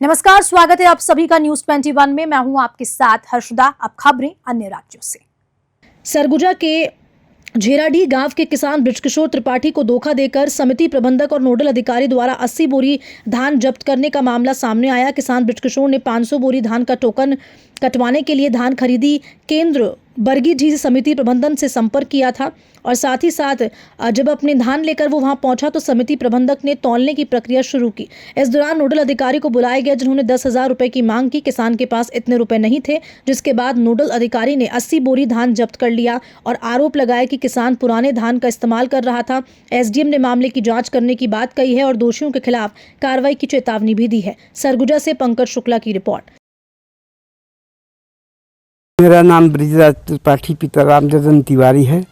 नमस्कार, स्वागत है आप सभी का न्यूज 21 में। मैं हूं आपके साथ हर्षदा। अब खबरें अन्य राज्यों से। सरगुजा के झेराडीह गांव के किसान बृजकिशोर त्रिपाठी को धोखा देकर समिति प्रबंधक और नोडल अधिकारी द्वारा 80 बोरी धान जब्त करने का मामला सामने आया। किसान बृजकिशोर ने 500 बोरी धान का टोकन कटवाने के लिए धान खरीदी केंद्र बरगीडीह समिति प्रबंधन से संपर्क किया था और साथ ही साथ जब अपने धान लेकर वो वहां पहुंचा तो समिति प्रबंधक ने तौलने की प्रक्रिया शुरू की। इस दौरान नोडल अधिकारी को बुलाया गया, जिन्होंने 10,000 रुपए की मांग की। किसान के पास इतने रुपए नहीं थे, जिसके बाद नोडल अधिकारी ने 80 बोरी धान जब्त कर लिया और आरोप लगाया कि किसान पुराने धान का इस्तेमाल कर रहा था। एसडीएम ने मामले की जाँच करने की बात कही है और दोषियों के खिलाफ कार्रवाई की चेतावनी भी दी है। सरगुजा से पंकज शुक्ला की रिपोर्ट। मेरा नाम ब्रिजराज त्रिपाठी पिता रामजन तिवारी है।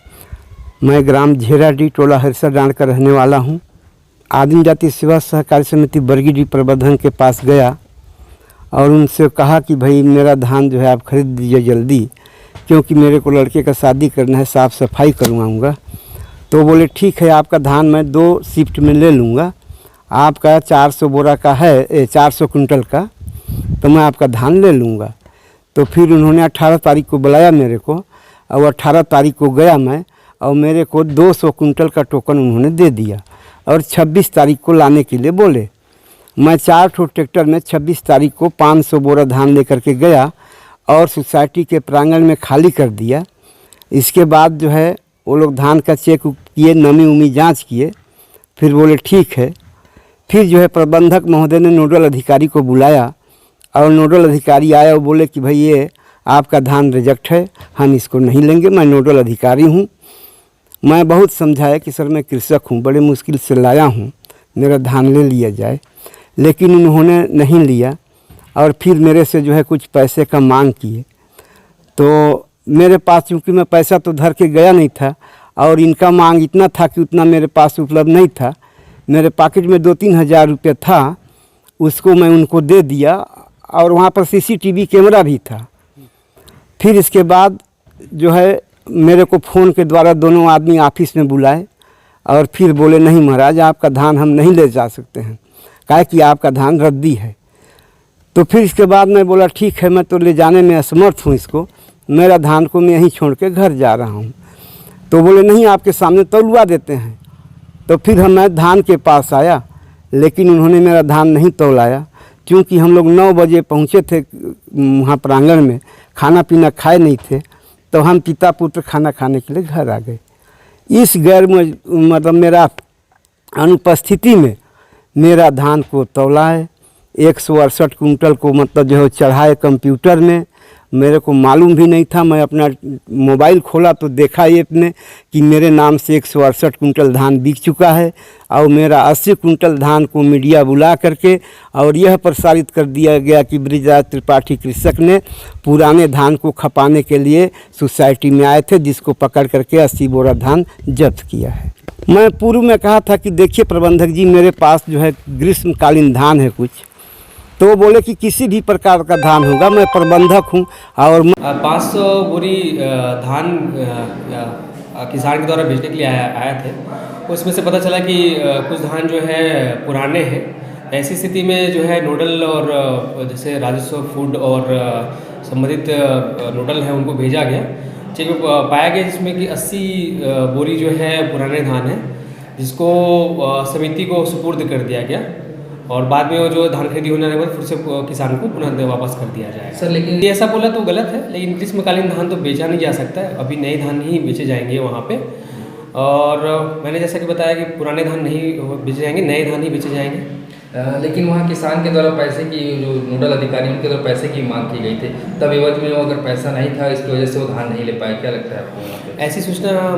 मैं ग्राम झेराडीह टोला हरसा डांड का रहने वाला हूँ। आदिम जाति सेवा सहकारी समिति बरगीडीह प्रबंधन के पास गया और उनसे कहा कि भाई मेरा धान जो है आप खरीद दीजिए जल्दी, क्योंकि मेरे को लड़के का शादी करना है, साफ़ सफाई करवाऊँगा। तो बोले ठीक है, आपका धान मैं 2 शिफ्ट में ले लूँगा। आपका 400 बोरा का है, 400 कुंटल का, तो मैं आपका धान ले लूँगा। तो फिर उन्होंने 18 तारीख को बुलाया मेरे को और 18 तारीख को गया मैं और मेरे को 200 कुंटल का टोकन उन्होंने दे दिया और 26 तारीख को लाने के लिए बोले। मैं 4 ठो ट्रैक्टर में 26 तारीख को 500 बोरा धान लेकर के गया और सोसाइटी के प्रांगण में खाली कर दिया। इसके बाद जो है वो लोग धान का चेक किए, नमी उमी जाँच किए, फिर बोले ठीक है। फिर जो है प्रबंधक महोदय ने नोडल अधिकारी को बुलाया और नोडल अधिकारी आया और बोले कि भाई ये आपका धान रिजेक्ट है, हम इसको नहीं लेंगे। मैं नोडल अधिकारी हूँ। मैं बहुत समझाया कि सर मैं कृषक हूँ, बड़े मुश्किल से लाया हूँ, मेरा धान ले लिया जाए, लेकिन उन्होंने नहीं लिया और फिर मेरे से जो है कुछ पैसे का मांग किए। तो मेरे पास चूँकि मैं पैसा तो धर के गया नहीं था और इनका मांग इतना था कि उतना मेरे पास उपलब्ध नहीं था। मेरे पॉकेट में 2-3 हज़ार रुपये था, उसको मैं उनको दे दिया और वहाँ पर सीसीटीवी कैमरा भी था। फिर इसके बाद जो है मेरे को फ़ोन के द्वारा दोनों आदमी ऑफिस में बुलाए और फिर बोले नहीं महाराज, आपका धान हम नहीं ले जा सकते हैं, काहे कि आपका धान रद्दी है। तो फिर इसके बाद मैं बोला ठीक है, मैं तो ले जाने में असमर्थ हूँ इसको, मेरा धान को मैं यहीं छोड़ के घर जा रहा हूँ। तो बोले नहीं, आपके सामने तौलवा देते हैं। तो फिर मैं धान के पास आया, लेकिन उन्होंने मेरा धान नहीं तौलाया। क्योंकि हम लोग 9 बजे पहुँचे थे वहाँ प्रांगण में, खाना पीना खाए नहीं थे, तो हम पिता पुत्र खाना खाने के लिए घर आ गए। इस मतलब मेरा अनुपस्थिति में मेरा धान को तौलाए, 168 कुंटल को मतलब जो है चढ़ाए कंप्यूटर में। मेरे को मालूम भी नहीं था। मैं अपना मोबाइल खोला तो देखा ये अपने कि मेरे नाम से 168 कुंटल धान बिक चुका है और मेरा 80 कुंटल धान को मीडिया बुला करके और यह प्रसारित कर दिया गया कि ब्रिजराज त्रिपाठी कृषक ने पुराने धान को खपाने के लिए सोसाइटी में आए थे, जिसको पकड़ करके 80 बोरा धान जब्त किया है। मैं पूर्व में कहा था कि देखिए प्रबंधक जी, मेरे पास जो है ग्रीष्मकालीन धान है कुछ, तो वो बोले कि किसी भी प्रकार का धान होगा, मैं प्रबंधक हूँ। और 500 बोरी धान किसान के द्वारा भेजने के लिए आया थे। उसमें से पता चला कि कुछ धान जो है पुराने हैं। ऐसी स्थिति में जो है नोडल और जैसे राजस्व फूड और संबंधित नोडल हैं उनको भेजा गया। चेक में पाया गया जिसमें कि 80 बोरी जो है पुराने धान है, जिसको समिति को सुपुर्द कर दिया गया और बाद में वो जो धान खरीदी होने के बाद फिर से किसान को पुनः वापस कर दिया जाएगा। सर लेकिन ये ऐसा बोला तो गलत है, लेकिन ग्रीष्मकालीन धान तो बेचा नहीं जा सकता है, अभी नए धान ही बेचे जाएंगे वहाँ पे। और मैंने जैसा कि बताया कि पुराने धान नहीं बेचे जाएंगे, नए धान ही बेचे जाएंगे। लेकिन वहाँ किसान के द्वारा पैसे की, जो नोडल अधिकारी उनके द्वारा पैसे की मांग की गई थी, तब एवज में वो अगर पैसा नहीं था, इसकी वजह से वो धान नहीं ले पाए। क्या लगता है आपको? ऐसी सूचना